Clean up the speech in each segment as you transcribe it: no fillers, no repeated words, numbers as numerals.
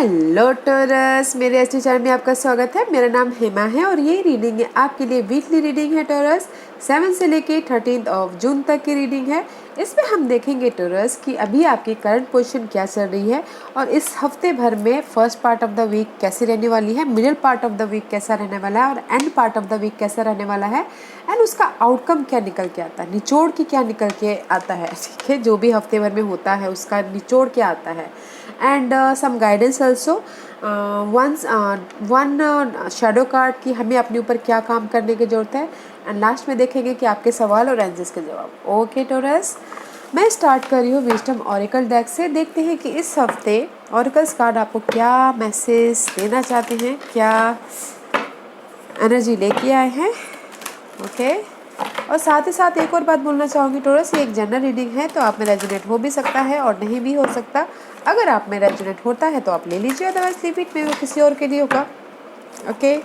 Hello taurus, मेरे astro channel में आपका स्वागत है। मेरा नाम हेमा है और ये रीडिंग है आपके लिए वीकली रीडिंग है टॉरस। 7 से लेके 13 जून तक की रीडिंग है। इसमें हम देखेंगे टॉरस कि अभी आपकी करंट पोजीशन क्या चल रही है और इस हफ्ते भर में first part of the week कैसी रहने वाली है, middle part of the week कैसा रहने वाला है और end part of the week कैसा रहने वाला है एंड उसका आउटकम क्या निकल के आता है, निचोड़ की क्या निकल के आता है। ठीक है, जो भी हफ्ते भर में होता है उसका निचोड़ क्या आता है and some guidance also. One shadow card की हमें अपने ऊपर क्या काम करने की ज़रूरत है एंड लास्ट में देखेंगे कि आपके सवाल और आंसर्स के जवाब। ओके टॉरस, मैं स्टार्ट कर रही हूँ विजडम ऑरिकल डेक से। देखते हैं कि इस हफ्ते ऑरिकल्स कार्ड आपको क्या मैसेज देना चाहते हैं, क्या एनर्जी लेके आए हैं। ओके, और साथ ही साथ एक और बात बोलना चाहूँगी टॉरस, ये एक जनरल रीडिंग है तो आप में रेजोनेट हो भी सकता है और नहीं भी हो सकता। अगर आप में रेजोनेट होता है तो आप ले लीजिए, अदरवाइज लीव इट, में वो किसी और के लिए होगा। Okay,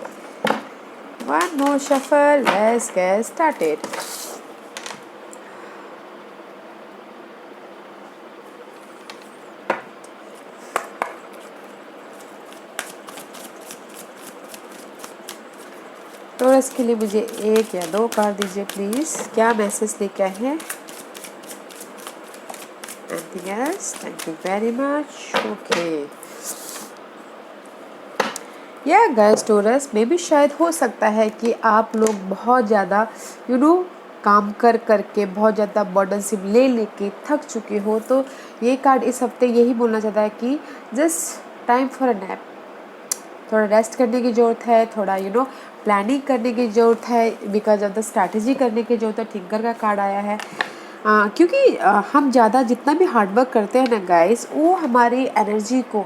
one more shuffle, let's get started. Taurus के लिए मुझे 1 या 2 कार्ड दीजिए प्लीज। क्या मैसेज लेके आए हैं? Anything else? Thank you very much. Okay. या गाइस टॉरस में भी शायद हो सकता है कि आप लोग बहुत ज़्यादा काम कर करके बहुत ज़्यादा बर्डन सिप ले लेके थक चुके हो, तो ये कार्ड इस हफ्ते यही बोलना चाहता है कि just time for a nap, थोड़ा रेस्ट करने की ज़रूरत है, थोड़ा प्लानिंग करने की ज़रूरत है, बिकॉज ऑफ द स्ट्रैटेजी करने की ज़रूरत है। थिंकर का कार्ड आया है क्योंकि हम ज़्यादा जितना भी हार्डवर्क करते हैं ना गाइस, वो हमारी एनर्जी को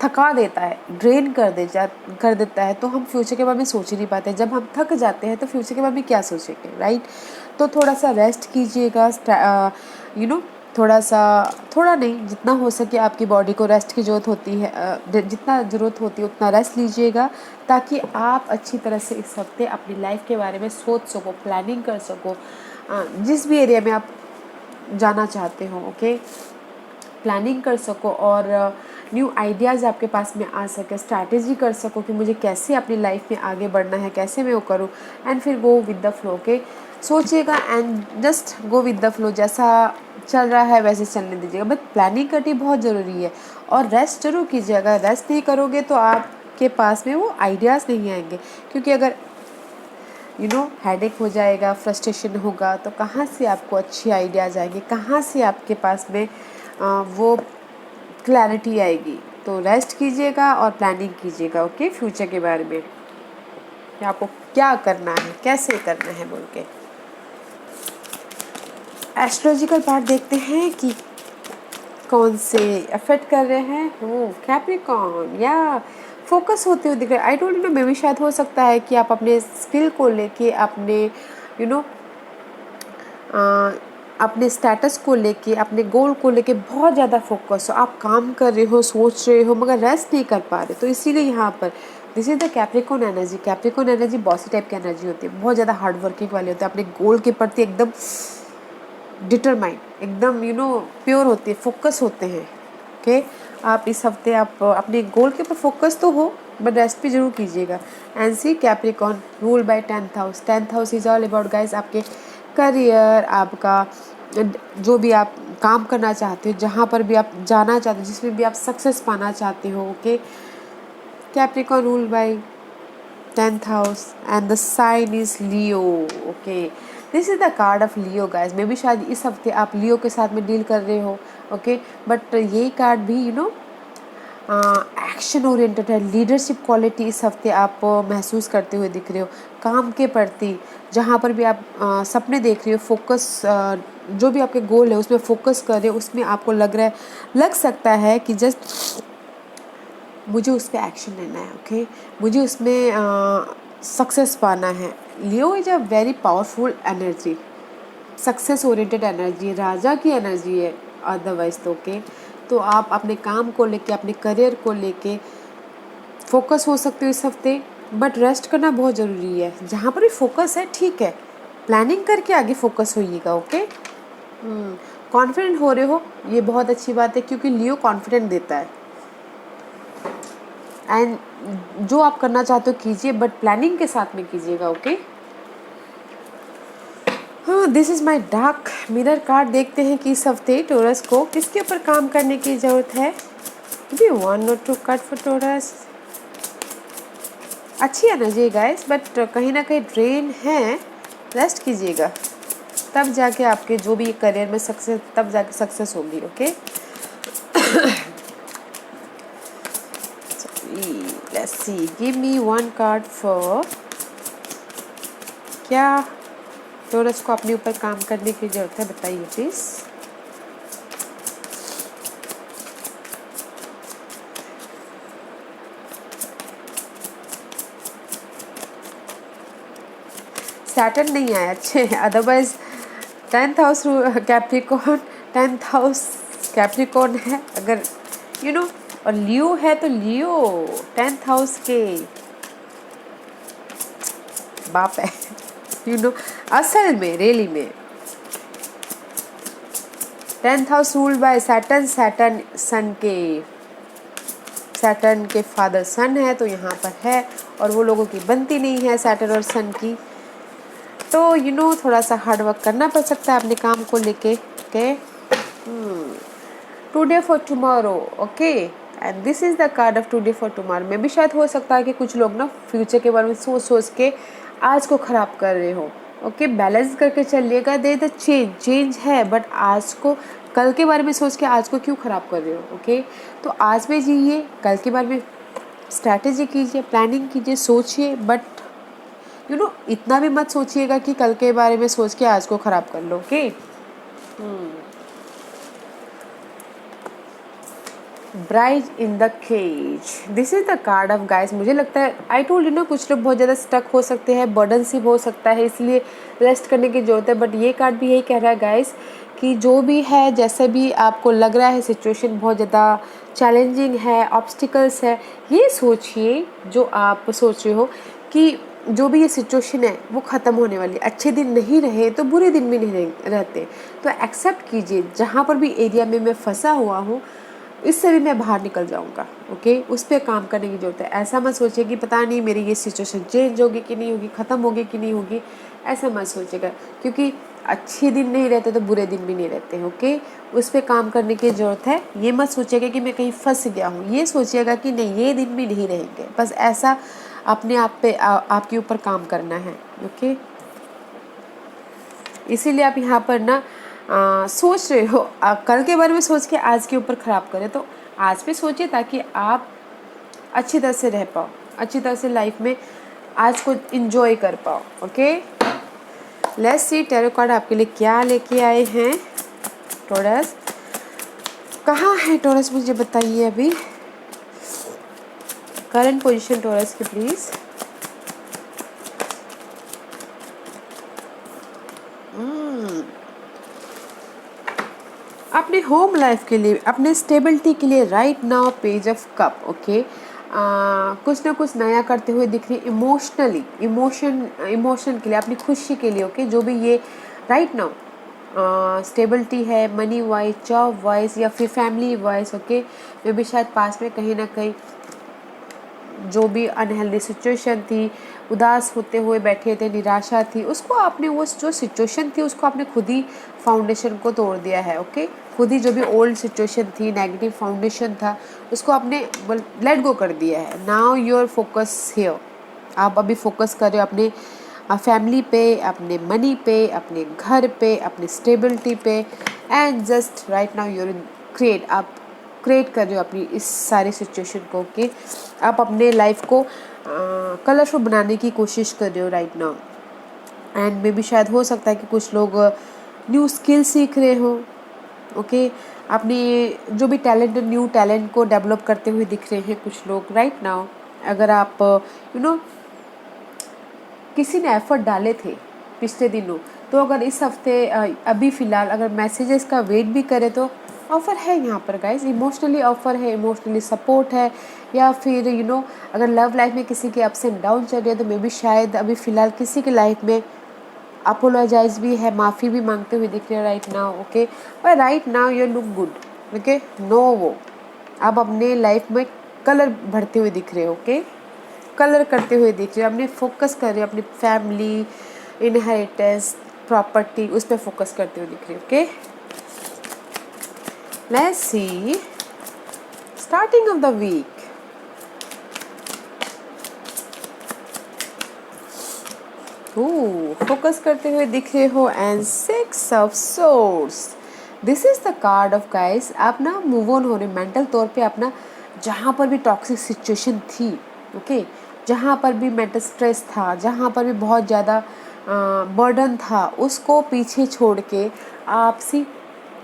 थका देता है, ड्रेन कर देता है, तो हम फ्यूचर के बारे में सोच ही नहीं पाते। जब हम थक जाते हैं तो फ्यूचर के बारे में क्या सोचेंगे, राइट? तो थोड़ा सा रेस्ट कीजिएगा, थोड़ा नहीं, जितना हो सके आपकी बॉडी को रेस्ट की ज़रूरत होती है, जितना ज़रूरत होती है उतना रेस्ट लीजिएगा, ताकि आप अच्छी तरह से इस हफ्ते अपनी लाइफ के बारे में सोच सको, प्लानिंग कर सको, जिस भी एरिया में आप जाना चाहते हो। ओके, प्लानिंग कर सको और न्यू आइडियाज़ आपके पास में आ सके, स्ट्रैटेजी कर सको कि मुझे कैसे अपनी लाइफ में आगे बढ़ना है, कैसे मैं वो करूँ, एंड फिर go with the flow. Okay, सोचिएगा and just go with the flow, जैसा चल रहा है वैसे चलने दीजिएगा, बट प्लानिंग करनी बहुत ज़रूरी है और रेस्ट जरूर कीजिएगा। रेस्ट नहीं करोगे तो आपके पास में वो आइडियाज़ नहीं आएंगे, क्योंकि अगर हेडेक हो जाएगा, फ्रस्ट्रेशन होगा, तो कहाँ से आपको अच्छी आइडियाज़ आएंगे, कहाँ से आपके पास में वो क्लैरिटी आएगी। तो रेस्ट कीजिएगा और प्लानिंग कीजिएगा। ओके, फ्यूचर के बारे में कि आपको क्या करना है, कैसे करना है बोल के। एस्ट्रोलॉजिकल पार्ट देखते हैं कि कौन से अफेक्ट कर रहे हैं। कैप्रिकॉर्न, या फोकस होते हुए दिख रहे हैं। आई डोंट नो, मे भी शायद हो सकता है कि आप अपने स्किल को लेके, अपने स्टेटस को लेके, अपने गोल को लेके बहुत ज़्यादा फोकस हो। आप काम कर रहे हो, सोच रहे हो, मगर रेस्ट नहीं कर पा रहे, तो इसीलिए यहाँ पर this is the Capricorn energy. Capricorn energy bossy type की एनर्जी होती है, बहुत ज़्यादा हार्ड वर्किंग वाले होते हैं, अपने गोल के प्रति एकदम डिटरमाइंड, एकदम प्योर होती है, फोकस होते हैं। ओके, आप इस हफ्ते आप अपने गोल के ऊपर फोकस तो हो, बट रेस्ट भी जरूर कीजिएगा। And see Capricorn rule by 10th house. 10th house is all about guys आपके करियर, आपका जो भी आप काम करना चाहते हो, जहाँ पर भी आप जाना चाहते हो, जिसमें भी आप सक्सेस पाना चाहते हो। Okay, Capricorn rule by 10th house and the sign is Leo. Okay, this is the card of Leo guys। मे भी शायद इस हफ्ते आप लियो के साथ में डील कर रहे हो। ओके, बट ये कार्ड भी एक्शन ओरिएंटेड है, लीडरशिप क्वालिटी इस हफ्ते आप महसूस करते हुए दिख रहे हो। काम के प्रति जहाँ पर भी आप सपने देख रहे हो, फोकस, जो भी आपके गोल है उसमें फोकस कर रहे हो, उसमें आपको लग सकता है कि जस्ट मुझे उस पर एक्शन लेना है। ओके, मुझे उसमें सक्सेस पाना है। Leo is a very powerful energy, success oriented energy, राजा की एनर्जी है अदरवाइज तो। ओके, तो आप अपने काम को लेके, अपने करियर को लेके फोकस हो सकते हो इस हफ्ते, बट रेस्ट करना बहुत ज़रूरी है। जहाँ पर भी फोकस है ठीक है, प्लानिंग करके आगे फोकस होइएगा। ओके, कॉन्फिडेंट हो रहे हो, ये बहुत अच्छी बात है, क्योंकि लियो कॉन्फिडेंट देता है। एंड जो आप करना चाहते हो कीजिए, बट प्लानिंग के साथ में कीजिएगा, ओके। हाँ, this is my dark mirror card. देखते हैं कि इस हफ्ते टोरस को किसके ऊपर काम करने की ज़रूरत है। We one not to cut for Taurus. अच्छी एनर्जी है गाइस, बट कहीं ना कहीं ड्रेन है। रेस्ट कीजिएगा, तब जाके आपके जो भी करियर में सक्सेस, तब जाके सक्सेस होगी, okay. Let's C, give me one card for, क्या टोरस को अपने ऊपर काम करने की जरूरत है, बताइए प्लीज। सैटर्न नहीं आया, अच्छे, otherwise 10th house Capricorn, 10th house Capricorn है अगर यू नो, और लियो है तो लियो 10th हाउस के बाप है, यू नो। असल में रियली में 10th house ruled by Saturn, Saturn sun के, सैटर्न के फादर सन है तो यहाँ पर है, और वो लोगों की बनती नहीं है सैटर्न और सन की, तो यू नो थोड़ा सा हार्ड वर्क करना पड़ सकता है अपने काम को लेके, okay. Today for tomorrow, okay, and this is the card of today for tomorrow. में भी शायद हो सकता है कि कुछ लोग ना फ्यूचर के बारे में सोच सोच के आज को खराब कर रहे हो, ओके। बैलेंस करके चलिएगा, दे द चेंज है, बट आज को कल के बारे में सोच के आज को क्यों खराब कर रहे हो, ओके। तो आज में जिए, कल के बारे में स्ट्रैटेजी कीजिए, प्लानिंग कीजिए, सोचिए, बट यू नो इतना भी मत सोचिएगा कि कल के बारे में सोच के आज को खराब कर लो, okay. Bride in the cage, this is the card of guys. मुझे लगता है आई टोल्ड यू ना, कुछ लोग बहुत ज़्यादा स्टक हो सकते हैं, बर्डनशिप हो सकता है, इसलिए रेस्ट करने की जरूरत है, बट ये कार्ड भी यही कह रहा है गाइस कि जो भी है, जैसे भी आपको लग रहा है सिचुएशन बहुत ज़्यादा चैलेंजिंग है, ऑब्स्टिकल्स है, ये सोचिए जो आप सोच रहे हो कि जो भी ये सिचुएशन है वो ख़त्म होने वाली। अच्छे दिन नहीं रहे तो बुरे दिन भी नहीं रहते, तो एक्सेप्ट कीजिए जहाँ पर भी एरिया में मैं फंसा हुआ हूँ, इससे भी मैं बाहर निकल जाऊंगा, ओके। उस पर काम करने की जरूरत है। ऐसा मत सोचिए कि पता नहीं मेरी ये सिचुएशन चेंज होगी कि नहीं होगी, ख़त्म होगी कि नहीं होगी, ऐसा मत सोचिएगा, क्योंकि अच्छे दिन नहीं रहते तो बुरे दिन भी नहीं रहते, ओके। उस पर काम करने की ज़रूरत है। ये मत सोचिएगा कि मैं कहीं फंस गया हूँ, ये सोचिएगा कि नहीं ये दिन भी नहीं रहेंगे, बस ऐसा अपने आप पे आपके ऊपर काम करना है, ओके। इसीलिए आप यहाँ पर ना सोच रहे हो, कल के बारे में सोच के आज के ऊपर ख़राब करें, तो आज पे सोचिए ताकि आप अच्छी तरह से रह पाओ, अच्छी तरह से लाइफ में आज को इंजॉय कर पाओ, okay. Let's C tarot card आपके लिए क्या लेके आए हैं टोरस। कहाँ है टोरस, मुझे बताइए अभी करंट पोजीशन टोरस की प्लीज़। अपने होम लाइफ के लिए, अपने स्टेबिलिटी के लिए right now page of cup, okay. कुछ ना कुछ नया करते हुए दिख रही, इमोशनली, इमोशन के लिए, अपनी खुशी के लिए, ओके। जो भी ये राइट नाउ स्टेबिलिटी है, मनी वाइज, जॉब वाइज, या फिर फैमिली वाइज, ओके। मे भी शायद पास में कहीं ना कहीं जो भी अनहेल्दी सिचुएशन थी, उदास होते हुए बैठे थे, निराशा थी, उसको आपने, वो जो सिचुएशन थी उसको आपने खुद ही फाउंडेशन को तोड़ दिया है, ओके। खुद ही जो भी ओल्ड सिचुएशन थी, नेगेटिव फाउंडेशन था, उसको आपने लेट गो कर दिया है। नाउ योर फोकस हियर, आप अभी फोकस कर रहे हो अपने फैमिली पे, अपने मनी पे, अपने घर पे, अपनी स्टेबिलिटी पे, and just right now your create, आप क्रिएट कर रहे हो अपनी इस सारी सिचुएशन को, कि आप अपने लाइफ को कलरफुल बनाने की कोशिश कर रहे हो राइट नाउ। एंड मे भी शायद हो सकता है कि कुछ लोग न्यू स्किल सीख रहे हो, ओके। अपनी जो भी टैलेंट, न्यू टैलेंट को डेवलप करते हुए दिख रहे हैं कुछ लोग राइट नाउ। अगर आप यू नो किसी ने एफर्ट डाले थे पिछले दिनों, तो अगर इस हफ्ते अभी फ़िलहाल अगर मैसेजेस का वेट भी करें तो ऑफ़र है यहाँ पर गाइज, इमोशनली ऑफ़र है, इमोशनली सपोर्ट है, या फिर यू नो अगर लव लाइफ में किसी के अप्स एंड डाउन चल रहे हैं तो मे बी शायद अभी फ़िलहाल किसी की लाइफ में अपोलोजाइज भी है, माफ़ी भी मांगते हुए दिख रहे हैं राइट नाउ, ओके। पर right now you look good, okay. No वो आप अपने लाइफ में कलर भरते हुए दिख रहे हो, ओके, कलर करते हुए दिख रहे हो, अपने फोकस कर रहे हो अपनी फैमिली, इनहेरिटेंस, प्रॉपर्टी, उस पर फोकस करते हुए दिख रहे हो, okay. Let's see starting off the week. Focus करते हुए दिख रहे हो and 6 of swords, this is the card of guys. आप ना मूव ऑन हो रहे मेंटल तौर पे, अपना जहाँ पर भी टॉक्सिक सिचुएशन थी, ओके, जहाँ पर भी मेंटल स्ट्रेस था, जहाँ पर भी बहुत ज़्यादा बर्डन था, उसको पीछे छोड़ के आप सी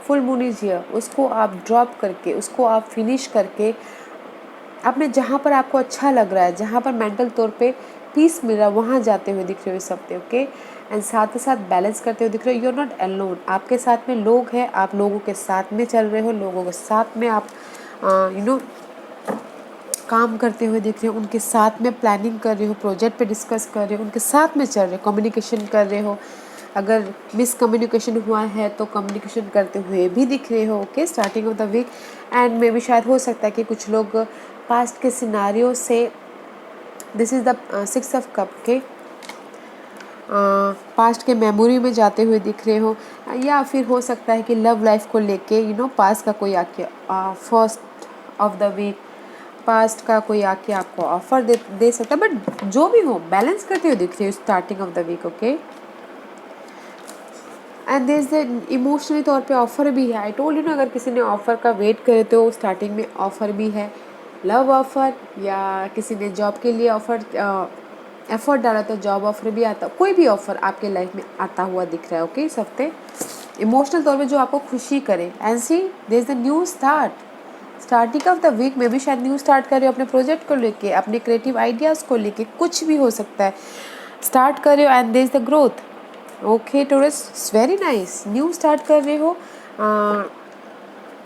फुल मून इज हियर, उसको आप ड्रॉप करके, उसको आप फिनिश करके आपने जहाँ पर आपको अच्छा लग रहा है, जहाँ पर मेंटल तौर पे पीस मिल रहा है, वहाँ जाते हुए दिख रहे हो इस हफ्ते, ओके। एंड साथ ही साथ बैलेंस करते हुए दिख रहे हो, यू आर नॉट अलोन, आपके साथ में लोग हैं, आप लोगों के साथ में चल रहे हो, लोगों के साथ में आप काम करते हुए दिख रहे हो, उनके साथ में प्लानिंग कर रहे हो, प्रोजेक्ट पे डिस्कस कर रहे हो, उनके साथ में चल रहे हो, कम्युनिकेशन कर रहे हो। अगर मिसकम्युनिकेशन हुआ है तो कम्युनिकेशन करते हुए भी दिख रहे हो, okay, starting off the week. And मे भी शायद हो सकता है कि कुछ लोग पास्ट के सिनारियो से, this is the 6 of cup के, पास्ट के मेमोरी में जाते हुए दिख रहे हो, या फिर हो सकता है कि लव लाइफ को लेके पास्ट का कोई आके first of the week past का कोई आके आपको ऑफर दे सकता है, बट जो भी हो बैलेंस करते हुए दिख रही हो starting off the week, okay. And there is the emotionally तौर पे ऑफर भी है, आई टोल्ड यू ना, अगर किसी ने ऑफर का वेट करे तो स्टार्टिंग में ऑफर भी है, लव ऑफर, या किसी ने जॉब के लिए ऑफर एफर्ट डाला तो जॉब ऑफर भी आता, कोई भी ऑफर आपके लाइफ में आता हुआ दिख रहा है, ओके, इस हफ्ते इमोशनल तौर पे जो आपको खुशी करे। And see there is the new start, starting off the week में भी शायद न्यू स्टार्ट कर रहे हो अपने प्रोजेक्ट को लेके, अपने क्रिएटिव आइडियाज़ को लेके, कुछ भी हो सकता है, स्टार्ट कर रहे हो and there is the growth, okay Taurus, very nice, new start कर रहे हो।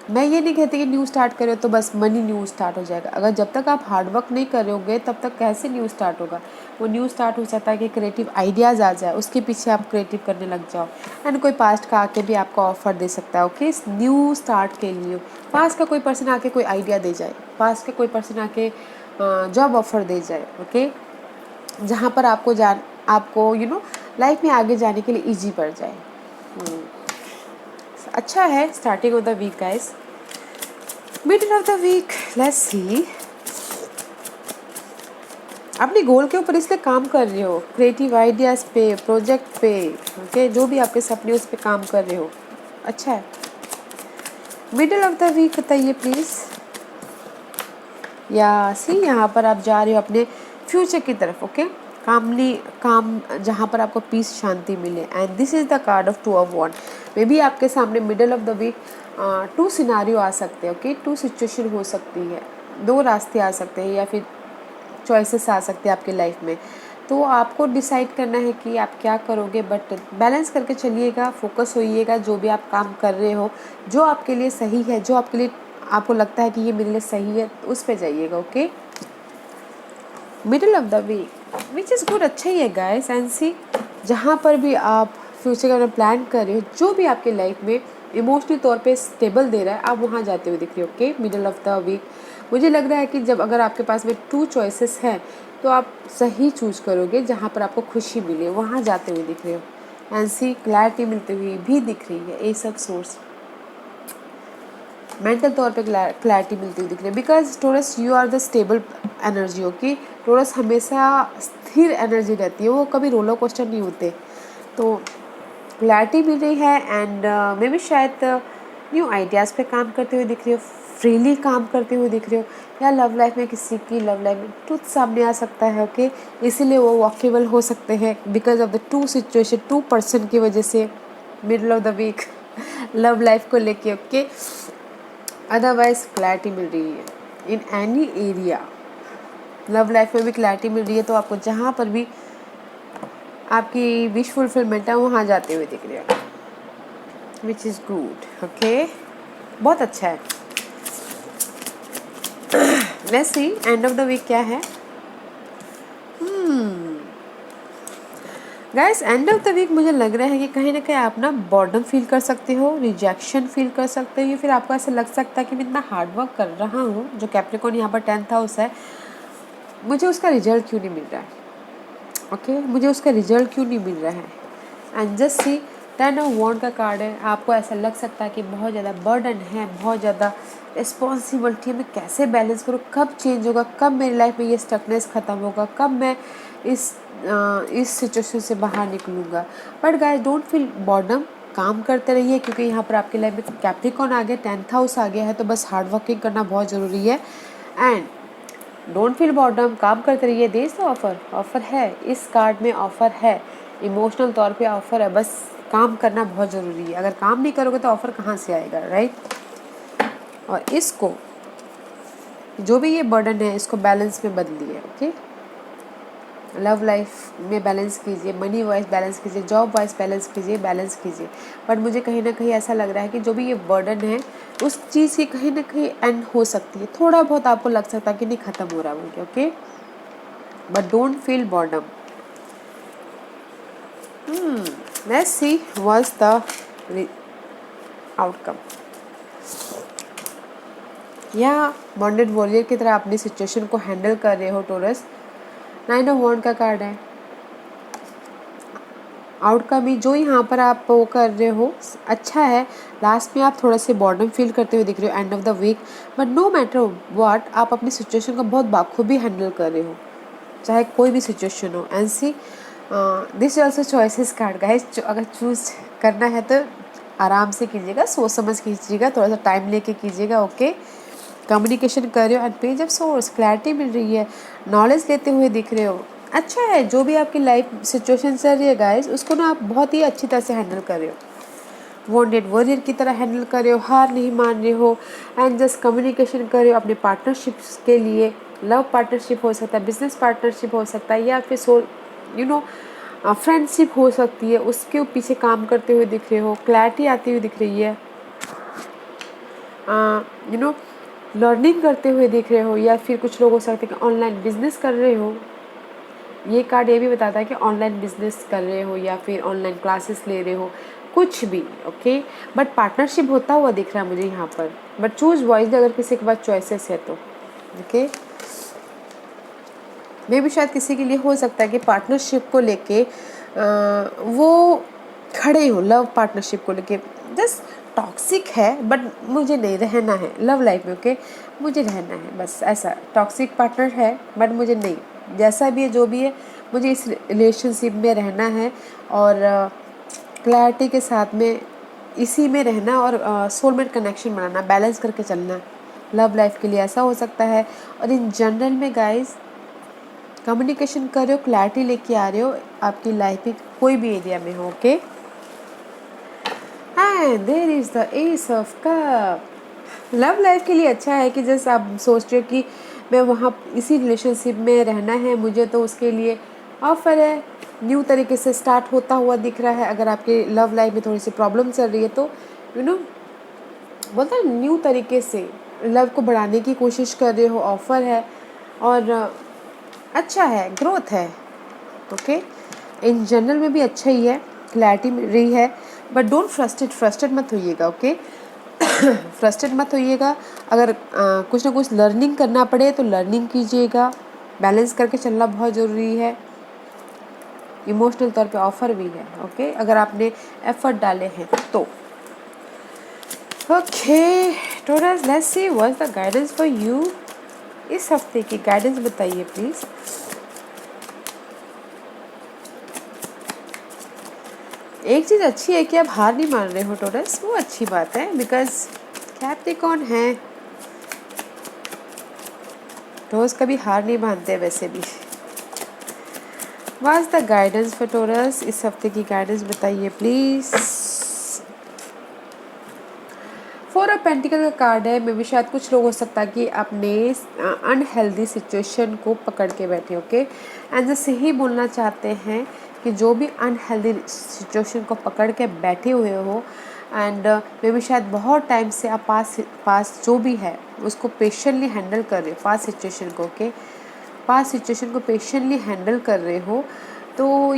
मैं ये नहीं कहती कि न्यू स्टार्ट कर रहे हो तो बस मनी न्यू स्टार्ट हो जाएगा, अगर जब तक आप हार्ड वर्क नहीं कर रहे होगे तब तक कैसे न्यू स्टार्ट होगा। वो न्यू स्टार्ट हो सकता है कि क्रिएटिव आइडियाज़ आ जाए, उसके पीछे आप क्रिएटिव करने लग जाओ, एंड कोई पास्ट का आके भी आपको ऑफर दे सकता है, ओके, इस न्यू स्टार्ट के लिए। पास्ट का कोई पर्सन आके कोई आइडिया दे जाए, पास्ट का कोई पर्सन आके जॉब ऑफर दे जाए, ओके, जहाँ पर आपको लाइफ में आगे जाने के लिए ईजी पड़ जाए। अच्छा है starting off the week guys. Middle of the week, let's see, अपने गोल के ऊपर इसलिए काम कर रहे हो, क्रिएटिव आइडियाज़ पे, प्रोजेक्ट पे, ओके, जो भी आपके सपने उस पे काम कर रहे हो, अच्छा है। मिडिल ऑफ द वीक बताइए प्लीज़, या सी यहाँ पर आप जा रहे हो अपने फ्यूचर की तरफ, ओके, काम जहाँ पर आपको पीस शांति मिले। And this is the card of 2 of wand, may be आपके सामने middle of the week 2 scenario आ सकते हैं, ओके, 2 सिचुएशन हो सकती है, 2 रास्ते आ सकते हैं, या फिर चॉइसेस आ सकते हैं आपके लाइफ में, तो आपको डिसाइड करना है कि आप क्या करोगे, बट बैलेंस करके चलिएगा, फोकस होइएगा, जो भी आप काम कर रहे हो, जो आपके लिए सही है, जो आपके लिए आपको लगता है कि ये मेरे लिए सही है, उस पे जाइएगा, okay. Middle of the week which is good, अच्छा ही है गाइस। एंड सी, जहाँ पर भी आप फ्यूचर का प्लान कर रहे हो, जो भी आपके लाइफ में इमोशनली तौर पे स्टेबल दे रहा है, आप वहाँ जाते हुए दिख रहे हो, okay, middle of the week. मुझे लग रहा है कि जब अगर आपके पास में 2 चॉइसेस हैं तो आप सही चूज करोगे, जहाँ पर आपको खुशी मिले वहाँ जाते हुए दिख रहे हो। एंड सी, क्लैरिटी मिलती हुई भी दिख रही है, एस ऑफ सोर्स, मेंटल तौर पे क्लैरिटी मिलती हुई दिख रही है, because Taurus you are the stable energy, okay, Taurus हमेशा स्थिर एनर्जी रहती है, वो कभी रोलर कोस्टर नहीं होते, तो क्लैरिटी मिल रही है। एंड मे भी शायद न्यू आइडियाज़ पे काम करते हुए दिख रही हो, फ्रीली काम करते हुए दिख रहे हो, या लव लाइफ में किसी की लव लाइफ में ट्रुथ सामने आ सकता है, ओके, इसीलिए वो वॉकेबल हो सकते हैं because of the 2 situation, 2 person की वजह से middle of the week love life को लेके, ओके। अदरवाइज क्लैरिटी मिल रही है in any area, love life में भी क्लैरिटी मिल रही है, तो आपको जहाँ पर भी आपकी विश फुलफिलमेंट है वहाँ जाते हुए दिख रहे हैं, विच इज़ गुड, ओके, बहुत अच्छा है। Let's see end of the week क्या है। Guys end of the week मुझे लग रहा है कि कहीं ना कहीं आप ना बॉर्डम फील कर सकते हो, रिजेक्शन फील कर सकते हो, या फिर आपको ऐसा लग सकता है कि मैं इतना हार्ड वर्क कर रहा हूँ, जो कैप्रिकॉर्न यहाँ पर 10th हाउस है, मुझे उसका रिजल्ट क्यों नहीं मिल रहा है। ओके मुझे उसका रिजल्ट क्यों नहीं मिल रहा है। एंड जस्ट सी 10 ऑफ वॉन्ड का कार्ड है। आपको ऐसा लग सकता है कि बहुत ज़्यादा बर्डन है, बहुत ज़्यादा रिस्पॉन्सिबिलिटी है, मैं कैसे बैलेंस करूँ, कब चेंज होगा, कब मेरी लाइफ में ये स्टकनेस ख़त्म होगा, कब मैं इस सिचुएशन से बाहर निकलूँगा। But guys don't feel boredom, काम करते रहिए, क्योंकि यहाँ पर आपकी लाइफ में कैप्रिकॉर्न आ गया, 10th हाउस आ गया है, तो बस हार्ड वर्किंग करना बहुत ज़रूरी है। एंड डोंट फील बॉर्डम, काम करते रहिए। देश तो ऑफ़र है, इस कार्ड में ऑफ़र है, इमोशनल तौर पे ऑफ़र है, बस काम करना बहुत ज़रूरी है। अगर काम नहीं करोगे तो ऑफ़र कहाँ से आएगा, राइट। और इसको जो भी ये बर्डन है इसको बैलेंस में बदलिए। ओके लव लाइफ में बैलेंस कीजिए, मनी वाइज बैलेंस कीजिए, जॉब वाइज बैलेंस कीजिए। बट मुझे कहीं ना कहीं ऐसा लग रहा है कि जो भी ये बर्डन है उस चीज़ की कहीं ना कहीं एंड हो सकती है। थोड़ा बहुत आपको लग सकता है कि नहीं ख़त्म हो रहा है मुझे, okay but don't feel boredom. Let's see what's the outcome. या बॉन्डेड वॉरियर की तरह अपनी सिचुएशन को हैंडल कर रहे हो टोरस। 9 ऑफ वॉन्ड का कार्ड है। आउटकम ही जो यहाँ पर आप वो कर रहे हो अच्छा है। लास्ट में आप थोड़ा से बॉर्डम फील करते हुए दिख रहे हो end of the week, but no matter what आप अपनी सिचुएशन को बहुत बाखूबी हैंडल कर रहे हो, चाहे कोई भी सिचुएशन हो। And see this is also choices card guys. अगर चूज करना है तो आराम से कीजिएगा, सोच समझ कीजिएगा, थोड़ा सा टाइम लेके कीजिएगा। ओके कम्युनिकेशन कर रहे हो and page of swords, clarity मिल रही है, नॉलेज लेते हुए दिख रहे हो। अच्छा है जो भी आपकी लाइफ सिचुएशन चल रही है गाइस, उसको ना आप बहुत ही अच्छी तरह से हैंडल कर रहे हो, वॉन्टेड वॉरियर की तरह हैंडल कर रहे हो, हार नहीं मान रहे हो एंड जस्ट कम्युनिकेशन कर रहे हो अपने पार्टनरशिप्स के लिए। लव पार्टनरशिप हो सकता है, बिजनेस पार्टनरशिप हो सकता है, या फिर सोल फ्रेंडशिप हो सकती है, उसके पीछे काम करते हुए दिख रहे हो, क्लैरिटी आती हुई दिख रही है, लर्निंग करते हुए दिख रहे हो, या फिर कुछ लोग हो सकते हैं कि ऑनलाइन बिजनेस कर रहे हो। ये कार्ड ये भी बताता है कि ऑनलाइन बिजनेस कर रहे हो या फिर ऑनलाइन क्लासेस ले रहे हो, कुछ भी। ओके बट पार्टनरशिप होता हुआ दिख रहा है मुझे यहाँ पर, बट चूज वॉइसली अगर किसी के पास चॉइसेस है तो। ओके मे भी शायद किसी के लिए हो सकता है कि पार्टनरशिप को लेके वो खड़े हो, लव पार्टनरशिप को लेके जस्ट टॉक्सिक है बट मुझे नहीं रहना है लव लाइफ में। ओके मुझे रहना है बस, ऐसा टॉक्सिक पार्टनर है बट मुझे नहीं, जैसा भी है जो भी है मुझे इस रिलेशनशिप में रहना है और क्लैरिटी के साथ में इसी में रहना और सोलमेट कनेक्शन बनाना, बैलेंस करके चलना लव लाइफ के लिए। ऐसा हो सकता है। और इन जनरल में गाइस कम्युनिकेशन कर रहे हो, क्लैरिटी लेके आ रहे हो आपकी लाइफ में कोई भी एरिया में हो। Okay and there is the ace of cup. Love life के लिए अच्छा है कि जैसे आप सोच रहे हो कि मैं वहाँ इसी रिलेशनशिप में रहना है मुझे, तो उसके लिए ऑफर है, न्यू तरीके से स्टार्ट होता हुआ दिख रहा है। अगर आपके लव लाइफ में थोड़ी सी प्रॉब्लम चल रही है तो बोलते हैं न्यू तरीके से लव को बढ़ाने की कोशिश कर रहे हो, ऑफर है और अच्छा है, ग्रोथ है। ओके इन जनरल में भी अच्छा ही है, क्लैरिटी मिल रही है, बट डोंट फ्रस्ट्रेट मत होइएगा। ओके फ्रस्ट्रेट मत होइएगा। अगर कुछ ना कुछ लर्निंग करना पड़े तो लर्निंग कीजिएगा, बैलेंस करके चलना बहुत ज़रूरी है। इमोशनल तौर पे ऑफर भी है। ओके अगर आपने एफर्ट डाले हैं तो। Okay Taurus let's see what's the guidance for you. इस हफ्ते की गाइडेंस बताइए प्लीज़। एक चीज़ अच्छी है कि आप हार नहीं मान रहे हो टोरस, वो अच्छी बात है, बिकॉज कैप्रिकॉर्न है, टोरस कभी हार नहीं मानते वैसे भी। What's the guidance for Taurus, इस हफ्ते की गाइडेंस बताइए प्लीज़। 4 ऑफ पेंटिकल का कार्ड है। मे भी शायद कुछ लोग हो सकता है कि अपने अनहेल्दी सिचुएशन को पकड़ के बैठे। ओके एंड जैसे ही बोलना चाहते हैं कि जो भी अनहेल्दी सिचुएशन को पकड़ के बैठे हुए हो एंड मे भी शायद बहुत टाइम से आप पास जो भी है उसको पेशेंटली हैंडल कर रहे हो, पास सिचुएशन को। ओके पास सिचुएशन को पेशेंटली हैंडल कर रहे हो तो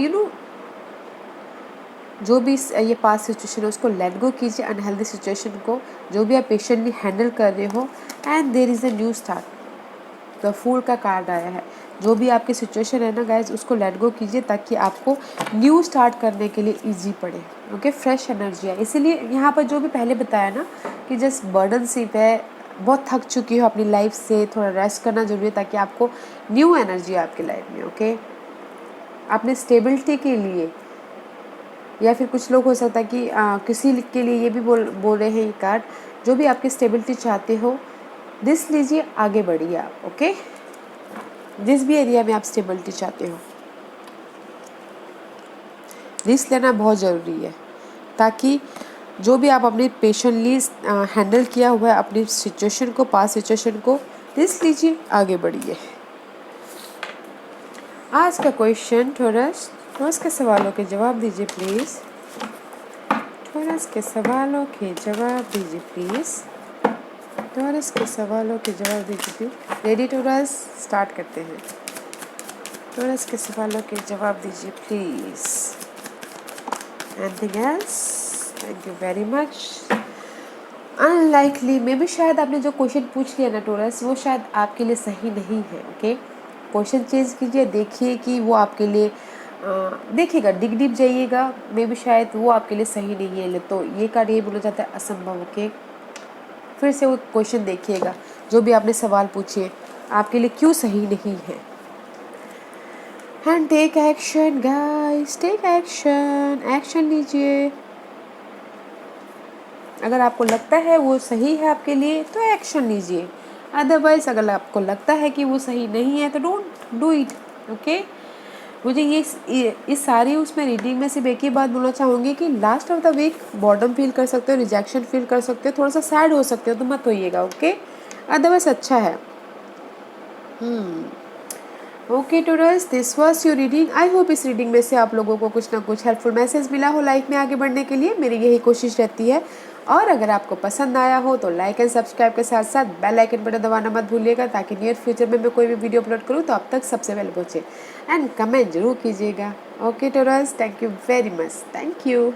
जो भी ये पास्ट सिचुएशन है उसको लेट गो कीजिए, अनहेल्दी सिचुएशन को, जो भी आप पेशेंटली हैंडल कर रहे हो, and there is a new start. The fool का कार्ड आया है। जो भी आपकी सिचुएशन है ना गाइज, उसको लेट गो कीजिए ताकि आपको न्यू स्टार्ट करने के लिए ईजी पड़े। ओके, फ्रेश एनर्जी है। इसीलिए यहाँ पर जो भी पहले बताया ना कि जस्ट बर्डन सिप है, बहुत थक चुकी हो अपनी लाइफ से, थोड़ा रेस्ट करना जरूरी है ताकि आपको न्यू एनर्जी आपकी लाइफ में। ओके, अपने स्टेबिलिटी के लिए, या फिर कुछ लोग हो सकता है कि किसी के लिए ये भी बोल रहे हैं ये कार्ड, जो भी आपकी स्टेबिलिटी चाहते हो दिस लीजिए, आगे बढ़िए आप। ओके, जिस भी एरिया में आप स्टेबिलिटी चाहते हो रिस्क लेना बहुत ज़रूरी है, ताकि जो भी आप अपने पेशेंटली हैंडल किया हुआ है अपनी सिचुएशन को, पास सिचुएशन को, रिस्क लीजिए, आगे बढ़िए। आज का क्वेश्चन टॉरस के सवालों के जवाब दीजिए प्लीज़। टॉरस के सवालों के जवाब दीजिए प्लीज़। टॉरस के सवालों के जवाब दीजिए प्लीज़। रेडी टॉरस, स्टार्ट करते हैं। टॉरस के सवालों के जवाब दीजिए please. Anything else? Thank you very much. Unlikely, मे भी शायद आपने जो क्वेश्चन पूछ लिया ना टॉरस, वो शायद आपके लिए सही नहीं है। ओके, क्वेश्चन चेंज कीजिए, देखिए कि वो आपके लिए देखिएगा, डिग डीप जाइएगा, मे भी शायद वो आपके लिए सही नहीं है। तो ये कार्ड ये बोला जाता है असंभव। ओके, फिर से वो क्वेश्चन देखिएगा, जो भी आपने सवाल पूछे आपके लिए क्यों सही नहीं है। And take action guys, take action, action लीजिए। अगर आपको लगता है वो सही है आपके लिए तो एक्शन लीजिए, अदरवाइज अगर आपको लगता है कि वो सही नहीं है तो डोंट डू इट। ओके, मुझे ये इस सारी उसमें रीडिंग में सिर्फ एक ही बात बोलना चाहूँगी कि last of the week boredom feel कर सकते हो, रिजेक्शन फील कर सकते हो, थोड़ा सा सैड हो सकते हो, तो मत होइएगा। ओके, अदरवाइज अच्छा है। ओके टूडर्स, this was your reading. I hope इस रीडिंग में से आप लोगों को कुछ ना कुछ हेल्पफुल मैसेज मिला हो लाइफ में आगे बढ़ने के लिए। मेरी यही कोशिश रहती है। और अगर आपको पसंद आया हो तो लाइक एंड सब्सक्राइब के साथ साथ बेल आइकन बटन दबाना मत भूलिएगा, ताकि नियर फ्यूचर में मैं कोई भी वीडियो अपलोड करूँ तो आप तक सबसे पहले पहुँचे। एंड कमेंट जरूर कीजिएगा। ओके टूडर्स, thank you very much, thank you.